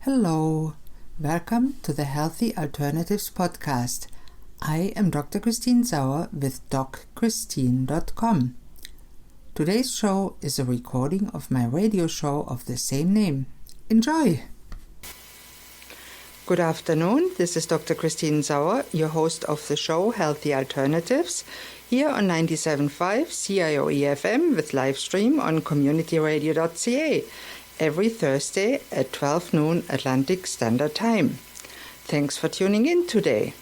Hello, welcome to the Healthy Alternatives podcast. I am Dr. Christine Sauer with DocChristine.com. Today's show is a recording of my radio show of the same name. Enjoy! Good afternoon, this is Dr. Christine Sauer, your host of the show Healthy Alternatives, here on 97.5 CIOE-FM with live stream on communityradio.ca. every Thursday at 12 noon Atlantic Standard Time. Thanks for tuning in today.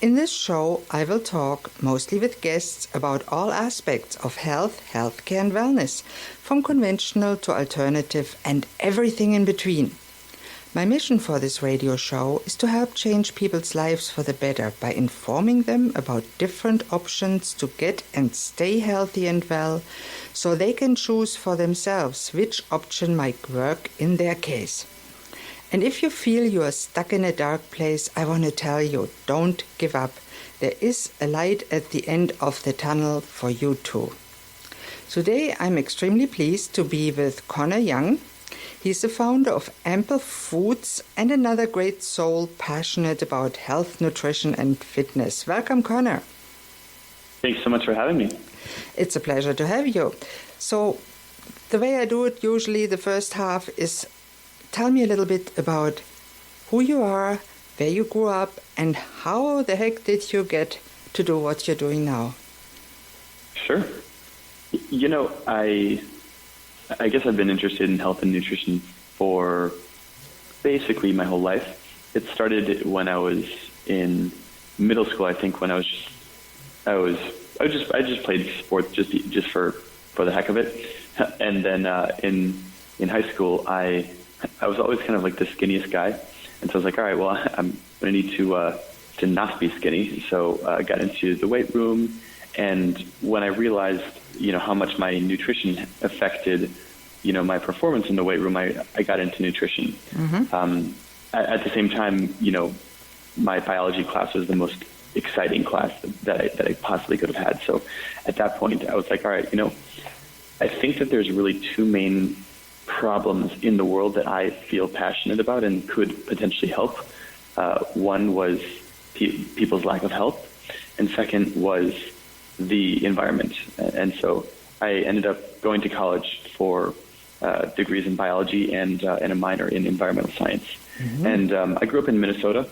In this show, I will talk mostly with guests about all aspects of health, healthcare and wellness, from conventional to alternative and everything in between. My mission for this radio show is to help change people's lives for the better by informing them about different options to get and stay healthy and well, so they can choose for themselves which option might work in their case. And if you feel you are stuck in a dark place, I want to tell you, don't give up. There is a light at the end of the tunnel for you too. Today I'm extremely pleased to be with Connor Young. He's the founder of Ample Foods and another great soul passionate about health, nutrition and fitness. Welcome, Connor. Thanks so much for having me. It's a pleasure to have you. So the way I do it usually, the first half is tell me a little bit about who you are, where you grew up, and how the heck did you get to do what you're doing now? Sure. You know, I guess I've been interested in health and nutrition for basically my whole life. It started when I was in middle school. I think when I just played sports just for the heck of it. And then in high school, I was always kind of like the skinniest guy, and so I was like, all right, well, I'm gonna need to not be skinny. So I got into the weight room, and when I realized, how much my nutrition affected, my performance in the weight room, I got into nutrition. Mm-hmm. At the same time, my biology class was the most exciting class that I possibly could have had. So at that point, I was like, all right, I think that there's really two main problems in the world that I feel passionate about and could potentially help. One was people's lack of health, and second was the environment. And so I ended up going to college for degrees in biology and a minor in environmental science. Mm-hmm. And I grew up in Minnesota,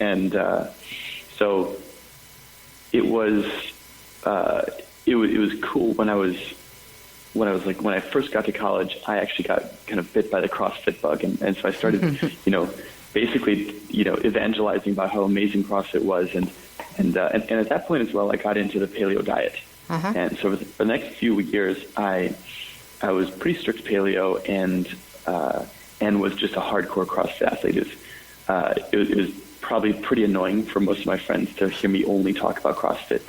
and so it was cool when I first got to college. I actually got kind of bit by the CrossFit bug, and so I started, basically, evangelizing about how amazing CrossFit was, and at that point as well, I got into the paleo diet. Uh-huh. And so for the next few years, I was pretty strict paleo and was just a hardcore CrossFit athlete. It was probably pretty annoying for most of my friends to hear me only talk about CrossFit.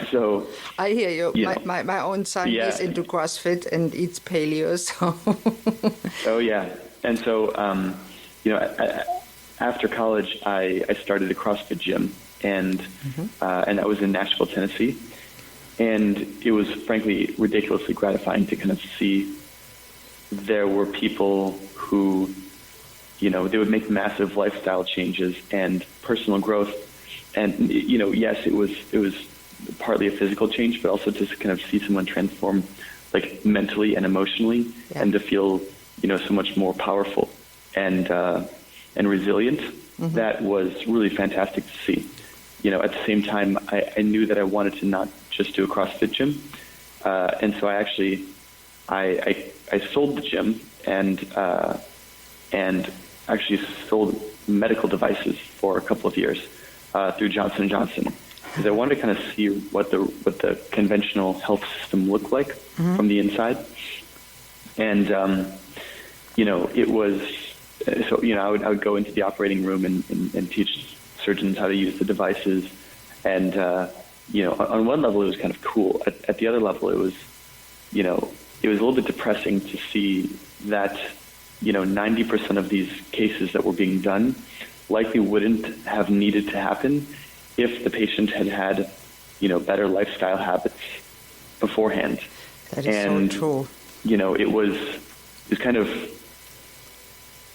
So I hear you. My own son is into CrossFit and eats paleo. So oh yeah, and so after college, I started a CrossFit gym, and that was in Nashville, Tennessee, and it was frankly ridiculously gratifying to kind of see there were people who, they would make massive lifestyle changes and personal growth, and yes, it was partly a physical change, but also to kind of see someone transform, like mentally and emotionally, and to feel, so much more powerful and resilient. Mm-hmm. That was really fantastic to see. At the same time, I knew that I wanted to not just do a CrossFit gym, and so I sold the gym and actually sold medical devices for a couple of years through Johnson & Johnson. Because I wanted to kind of see what the conventional health system looked like from the inside, and it was so I would go into the operating room and teach surgeons how to use the devices, and on one level it was kind of cool. At the other level, it was a little bit depressing to see that 90% of these cases that were being done likely wouldn't have needed to happen if the patient had better lifestyle habits beforehand. That is so true. It was kind of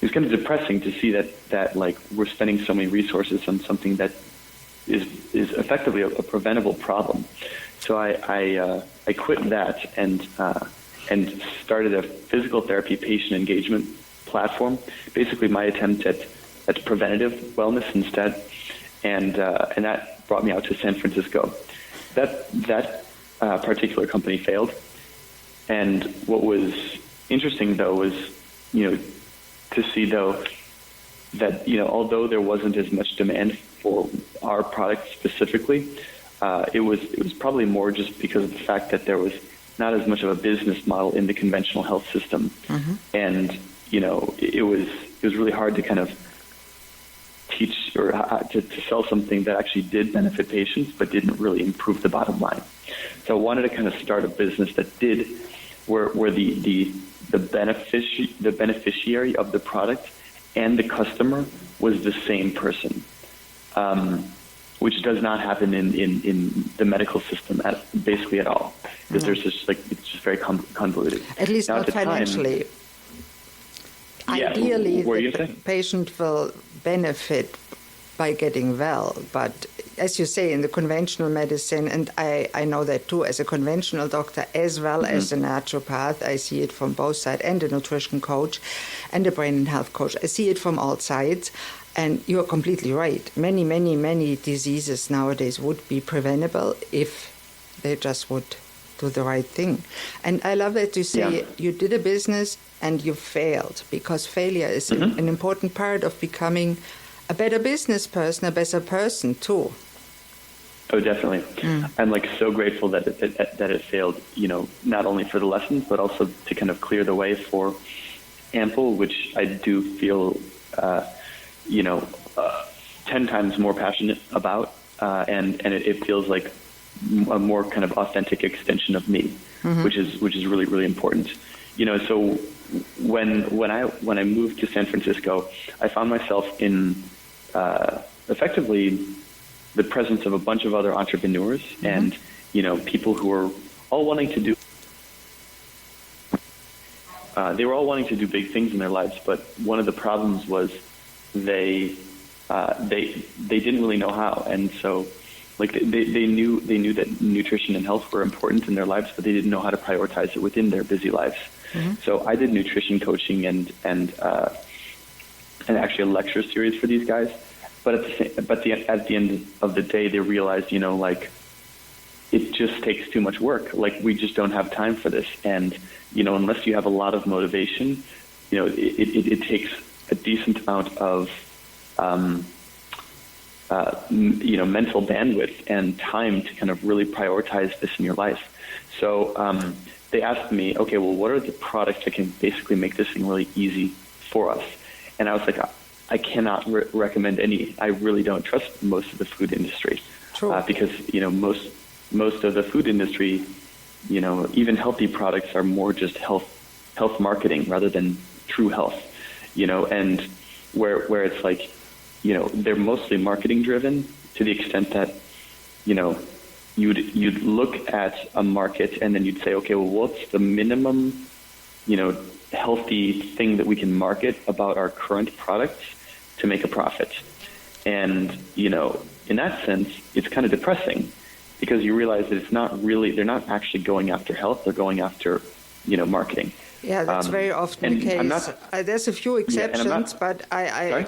was kind of depressing to see that like we're spending so many resources on something that is effectively a preventable problem. So I quit that and started a physical therapy patient engagement platform. Basically, my attempt at preventative wellness instead, and that brought me out to San Francisco. That particular company failed, and what was interesting though was to see though that although there wasn't as much demand for our product specifically, it was probably more just because of the fact that there was not as much of a business model in the conventional health system, and it was really hard to kind of teach or to sell something that actually did benefit patients but didn't really improve the bottom line. So I wanted to kind of start a business that did where the beneficiary of the product and the customer was the same person, which does not happen in the medical system basically at all. Because there's just it's just very convoluted. At least not financially. Ideally, the patient will benefit by getting well, but as you say, in the conventional medicine, and I know that too as a conventional doctor as well as a naturopath, I see it from both sides, and a nutrition coach and a brain and health coach. I see it from all sides, and you're completely right. Many, many, many diseases nowadays would be preventable if they just would do the right thing. And I love that you say you did a business and you failed, because failure is an important part of becoming a better business person, a better person too. Oh, definitely. I'm so grateful that it failed, not only for the lessons, but also to kind of clear the way for Ample, which I do feel, 10 times more passionate about, and it feels like a more kind of authentic extension of me, which is really, really important. So when I moved to San Francisco, I found myself in effectively the presence of a bunch of other entrepreneurs and people who were all wanting to do. They were all wanting to do big things in their lives, but one of the problems was they didn't really know how, and so they knew that nutrition and health were important in their lives, but they didn't know how to prioritize it within their busy lives. So I did nutrition coaching and actually a lecture series for these guys. But at the end of the day, they realized, it just takes too much work. We just don't have time for this. And, unless you have a lot of motivation, it takes a decent amount of, mental bandwidth and time to kind of really prioritize this in your life. So they asked me, okay, well, what are the products that can basically make this thing really easy for us? And I was like, I cannot recommend any. I really don't trust most of the food industry, because most of the food industry, even healthy products are more just health marketing rather than true health, and where it's they're mostly marketing driven to the extent that you'd look at a market and then you'd say, okay, well, what's the minimum healthy thing that we can market about our current products to make a profit? And, in that sense, it's kind of depressing because you realize that they're not actually going after health, they're going after, marketing. Yeah, that's very often the case. There's a few exceptions, but I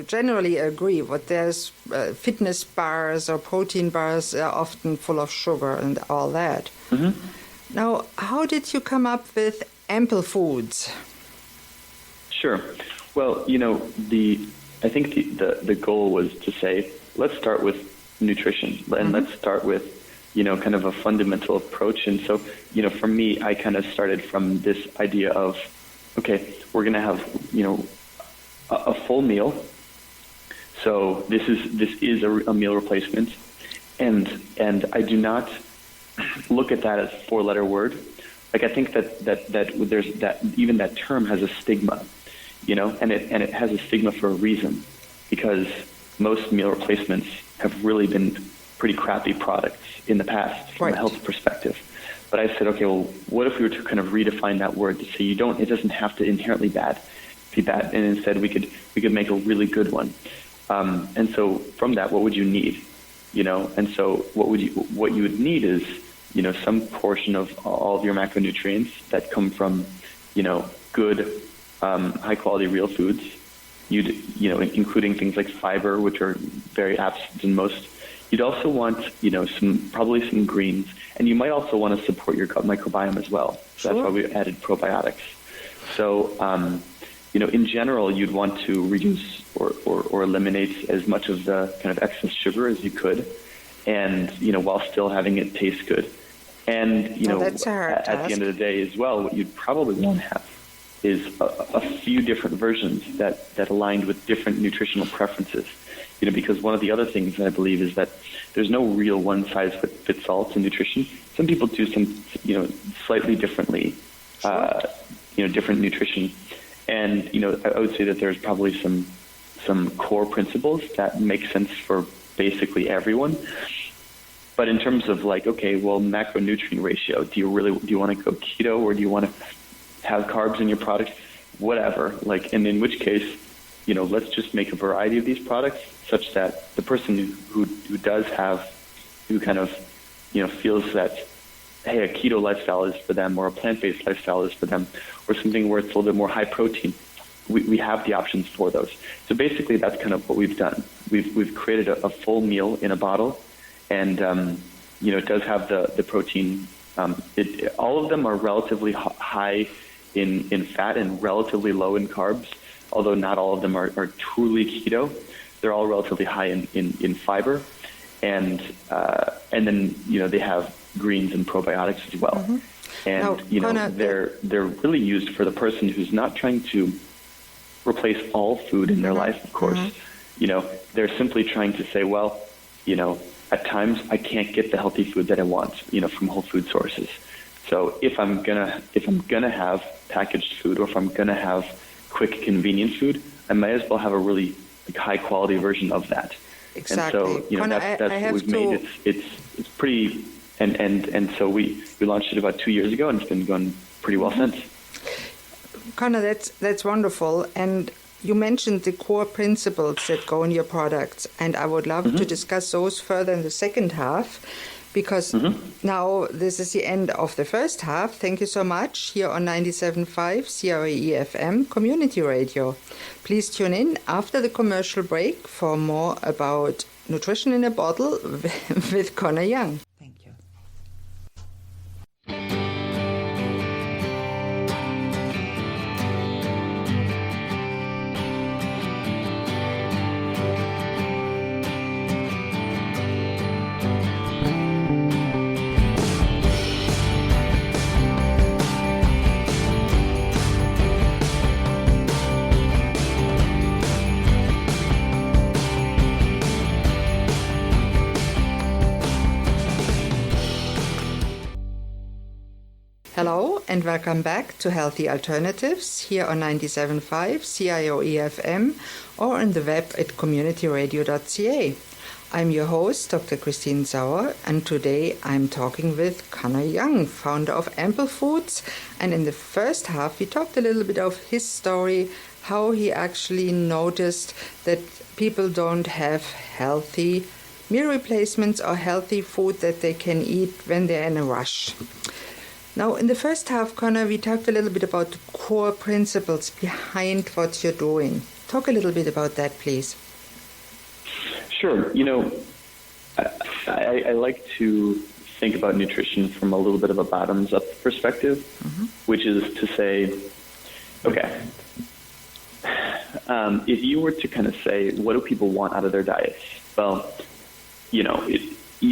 generally agree. But there's fitness bars or protein bars are often full of sugar and all that. Now, how did you come up with Ample Foods? Sure. Well, I think the goal was to say, let's start with nutrition, and let's start with, kind of a fundamental approach. And so, for me, I kind of started from this idea of, okay, we're going to have, a full meal. So this is a meal replacement, and I do not look at that as a 4-letter word. I think that there's that even that term has a stigma, and it has a stigma for a reason, because most meal replacements have really been pretty crappy products in the past from a health perspective. But I said, okay, well, what if we were to kind of redefine that word to say it doesn't have to inherently bad, be bad, and instead we could make a really good one. And so from that, what would you need? And so what you would need is, some portion of all of your macronutrients that come from, good, high quality real foods. Including things like fiber, which are very absent in most. You'd also want, probably some greens, and you might also want to support your gut microbiome as well. So Sure. that's why we added probiotics. So, in general, you'd want to reduce or eliminate as much of the kind of excess sugar as you could, and while still having it taste good. And that's a hard at the end of the day as well, what you'd probably want to have is a few different versions that aligned with different nutritional preferences. Because one of the other things that I believe is that there's no real one-size-fits-all to nutrition. Some people do some, slightly differently, different nutrition. And, I would say that there's probably some core principles that make sense for basically everyone. But in terms of macronutrient ratio, do you want to go keto, or do you want to have carbs in your product? Whatever. And in which case, let's just make a variety of these products such that the person who kind of feels that, hey, a keto lifestyle is for them, or a plant-based lifestyle is for them, or something where it's a little bit more high protein, we have the options for those. So basically, that's kind of what we've done. We've created a full meal in a bottle, and it does have the protein. All of them are relatively high in fat and relatively low in carbs, although not all of them are truly keto. They're all relatively high in fiber, and then they have greens and probiotics as well. Mm-hmm. And now, they're really used for the person who's not trying to replace all food in their life, of course. Mm-hmm. They're simply trying to say, well, at times I can't get the healthy food that I want, from whole food sources. So if I'm gonna have packaged food, or if I'm gonna have quick, convenient food, I might as well have a really high quality version of that. Exactly. And so that's what we've made. It's pretty, and so we launched it about 2 years ago, and it's been going pretty well since. Connor, that's wonderful. And you mentioned the core principles that go in your products, and I would love to discuss those further in the second half, because now this is the end of the first half. Thank you so much, here on 97.5 CRE-FM Community Radio. Please tune in after the commercial break for more about nutrition in a bottle with Connor Young. Thank you. Hello and welcome back to Healthy Alternatives here on 97.5 CIOE-FM or on the web at communityradio.ca. I'm your host, Dr. Christine Sauer, and today I'm talking with Connor Young, founder of Ample Foods. And in the first half, we talked a little bit of his story, how he actually noticed that people don't have healthy meal replacements or healthy food that they can eat when they're in a rush. Now, in the first half, Connor, we talked a little bit about the core principles behind what you're doing. Talk a little bit about that, please. Sure. I like to think about nutrition from a little bit of a bottoms-up perspective, which is to say, okay, if you were to kind of say, what do people want out of their diets? Well, you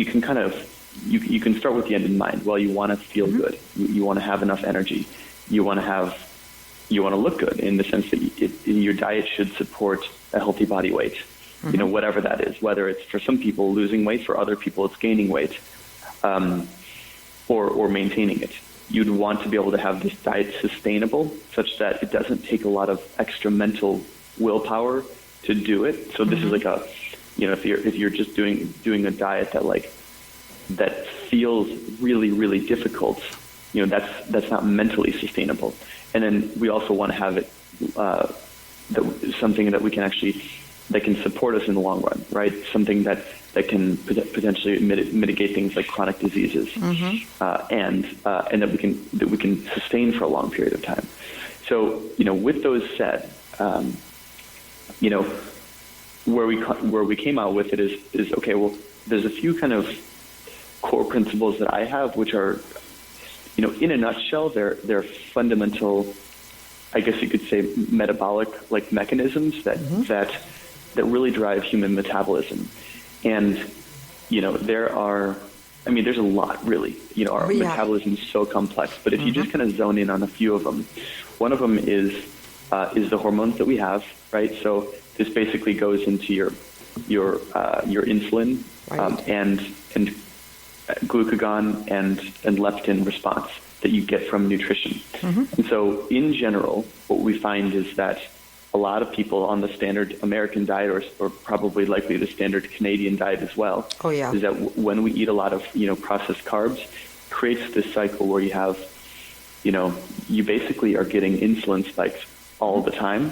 can kind of you can start with the end in mind. Well, you want to feel good. You want to have enough energy. You want to look good in the sense that your diet should support a healthy body weight. Whatever that is, whether it's for some people losing weight, for other people it's gaining weight, or maintaining it. You'd want to be able to have this diet sustainable such that it doesn't take a lot of extra mental willpower to do it. So this is like a, if you're just doing a diet that feels really, really difficult, that's not mentally sustainable. And then we also want to have it something that we can actually, that can support us in the long run, right? Something that can potentially mitigate things like chronic diseases, and that we can sustain for a long period of time. So, with those said, where we came out with it is okay. Well, there's a few kind of core principles that I have, which are, in a nutshell, they're fundamental, I guess you could say, metabolic like mechanisms that really drive human metabolism. And there's a lot really. Our metabolism is so complex. But if you just kind of zone in on a few of them, one of them is the hormones that we have, right? So this basically goes into your insulin, and glucagon and leptin response that you get from nutrition. And so in general, what we find is that a lot of people on the standard American diet, or probably likely the standard Canadian diet as well, is that when we eat a lot of processed carbs, creates this cycle where you have, you basically are getting insulin spikes all the time,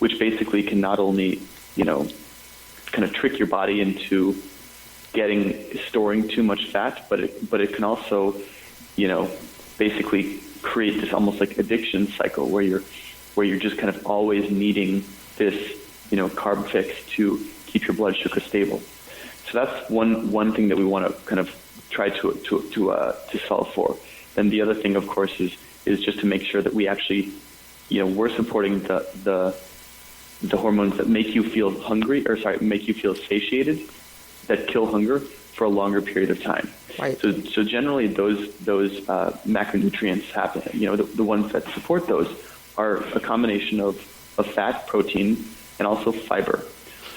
which basically can not only kind of trick your body into storing too much fat, but it can also basically create this almost like addiction cycle where you're just kind of always needing this carb fix to keep your blood sugar stable. So that's one thing that we want to kind of try to solve for. Then the other thing, of course, is just to make sure that we actually we're supporting the hormones that make you feel make you feel satiated, that kill hunger for a longer period of time. Right. So generally those macronutrients happen. The ones that support those are a combination of fat, protein, and also fiber.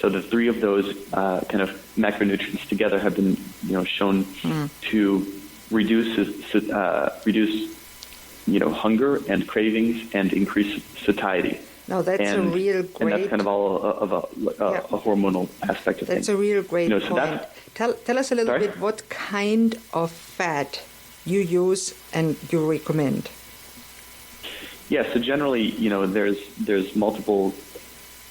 So the three of those kind of macronutrients together have been shown to reduce hunger and cravings and increase satiety. No, that's a real great... And that's kind of all of a hormonal aspect of things. That's a real great point. Tell us a little bit what kind of fat you use and you recommend. Yeah, so generally, there's multiple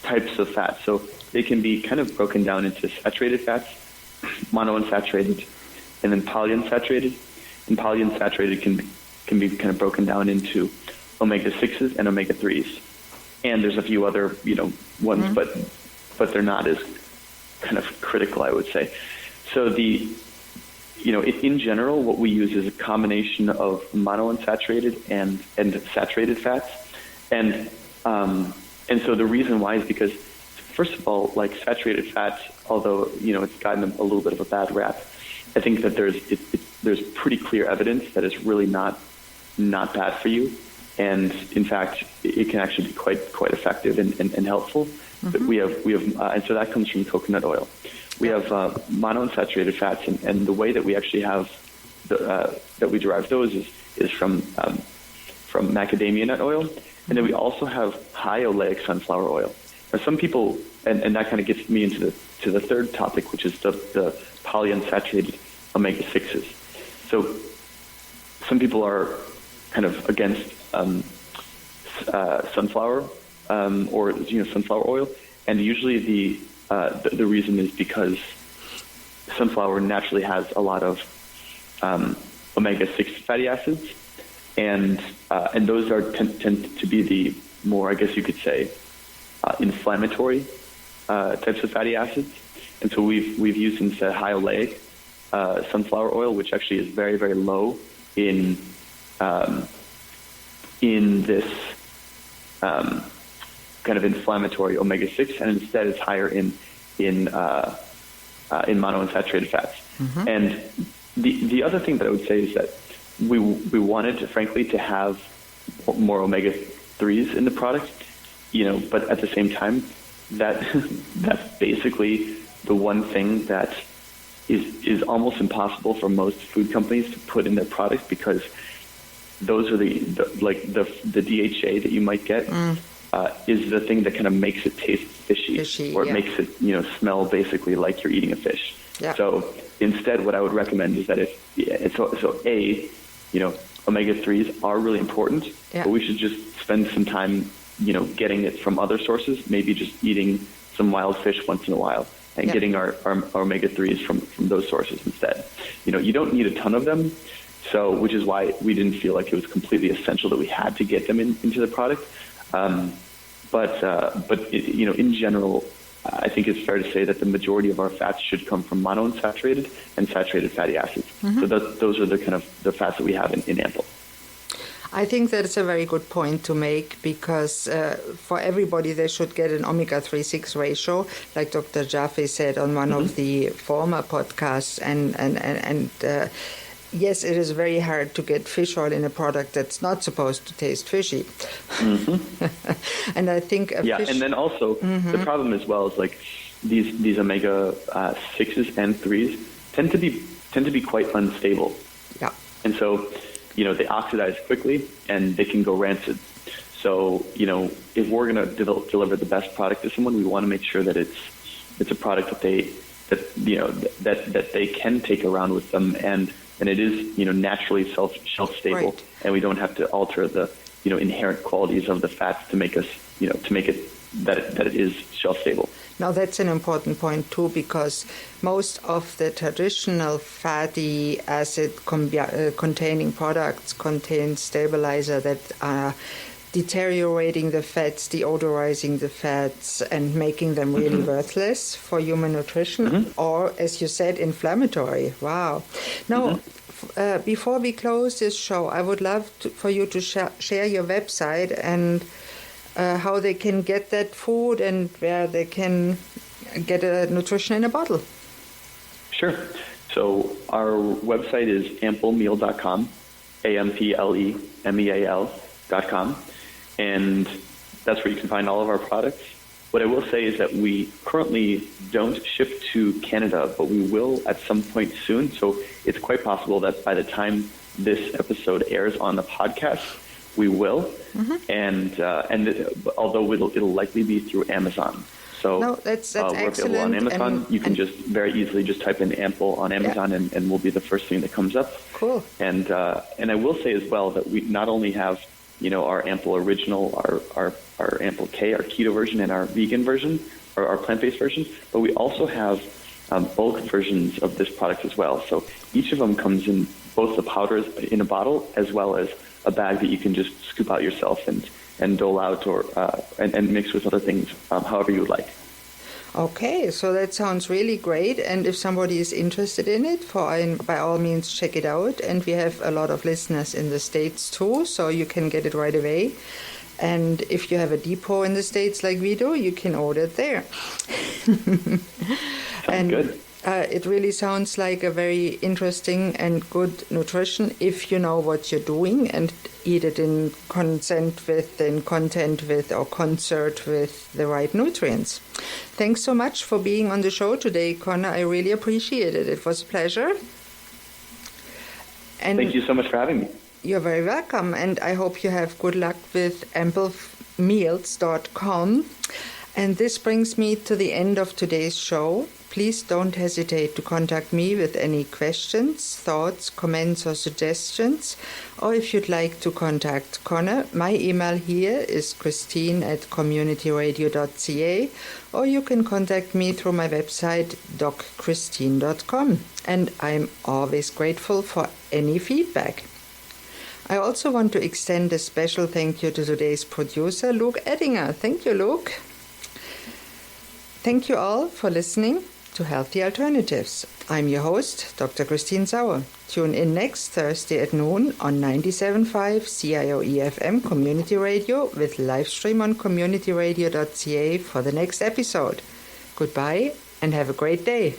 types of fat. So they can be kind of broken down into saturated fats, monounsaturated, and then polyunsaturated. And polyunsaturated can be kind of broken down into omega-6s and omega-3s. And there's a few other, ones, but they're not as kind of critical, I would say. So in general, what we use is a combination of monounsaturated and saturated fats. And so the reason why is because, first of all, like saturated fats, although, it's gotten a little bit of a bad rap, I think that there's pretty clear evidence that it's really not bad for you. And in fact, it can actually be quite effective and helpful. But we have, and so that comes from coconut oil. We have monounsaturated fats, and the way that we actually have that we derive those is from macadamia nut oil, and then we also have high oleic sunflower oil. Now, some people, and that kind of gets me into the third topic, which is the polyunsaturated omega-6s. So some people are kind of against sunflower or sunflower oil, and usually the reason is because sunflower naturally has a lot of omega-6 fatty acids, and those tend to be the more, I guess you could say, inflammatory types of fatty acids. And so we've used instead high oleic sunflower oil, which actually is very, very low in this kind of inflammatory omega-6, and instead it's higher in monounsaturated fats. And the other thing that I would say is that we wanted to, frankly, to have more omega-3s in the product, but at the same time, that's basically the one thing that is almost impossible for most food companies to put in their product, because those are the DHA that you might get is the thing that kind of makes it taste fishy or it makes it smell basically like you're eating a fish. Yeah. So instead, what I would recommend is that omega-3s are really important, but we should just spend some time getting it from other sources, maybe just eating some wild fish once in a while and getting our omega-3s from those sources instead. You don't need a ton of them, so which is why we didn't feel like it was completely essential that we had to get them into the product. In general, I think it's fair to say that the majority of our fats should come from monounsaturated and saturated fatty acids. So those are the kind of the fats that we have in Ample. I think that's a very good point to make, because for everybody they should get an omega-3/6 ratio, like Dr. Jaffe said on one of the former podcasts. And yes, it is very hard to get fish oil in a product that's not supposed to taste fishy. And I think and then also the problem as well is like these omega-6s and 3s tend to be quite unstable. Yeah. And so they oxidize quickly and they can go rancid. So, if we're going to deliver the best product to someone, we want to make sure that it's a product that they can take around with them, and it is, naturally shelf stable, right. And we don't have to alter the, inherent qualities of the fats to make us, to make it that it is shelf stable. Now, that's an important point, too, because most of the traditional fatty acid containing products contain stabilizer that are deteriorating the fats, deodorizing the fats, and making them really worthless for human nutrition, or, as you said, inflammatory. Wow. Now, before we close this show, I would love for you to share your website and how they can get that food and where they can get a nutrition in a bottle. Sure. So our website is amplemeal.com, amplemeal.com, and that's where you can find all of our products. What I will say is that we currently don't ship to Canada, but we will at some point soon. So it's quite possible that by the time this episode airs on the podcast, we will, and although it'll likely be through Amazon. So no, that's we're excellent. available on Amazon. You can just very easily just type in Ample on Amazon, and we'll be the first thing that comes up. Cool. And I will say as well that we not only have our Ample Original, our Ample K, our keto version, and our vegan version, or our plant-based version, but we also have bulk versions of this product as well. So each of them comes in both the powders in a bottle as well as a bag that you can just scoop out yourself and dole out or and mix with other things, however you would like. Okay, so that sounds really great. And if somebody is interested in it, by all means, check it out. And we have a lot of listeners in the States too, so you can get it right away. And if you have a depot in the States like we do, you can order it there. Sounds good. It really sounds like a very interesting and good nutrition if you know what you're doing and eat it in content with, or concert with the right nutrients. Thanks so much for being on the show today, Connor. I really appreciate it. It was a pleasure. And thank you so much for having me. You're very welcome, and I hope you have good luck with amplemeals.com. And this brings me to the end of today's show. Please don't hesitate to contact me with any questions, thoughts, comments, or suggestions. Or if you'd like to contact Connor, my email here is christine@communityradio.ca, or you can contact me through my website, docchristine.com. And I'm always grateful for any feedback. I also want to extend a special thank you to today's producer, Luke Eddinger. Thank you, Luke. Thank you all for listening to Healthy Alternatives. I'm your host, Dr. Christine Sauer. Tune in next Thursday at noon on 97.5 CIOE-FM Community Radio with live stream on communityradio.ca for the next episode. Goodbye and have a great day.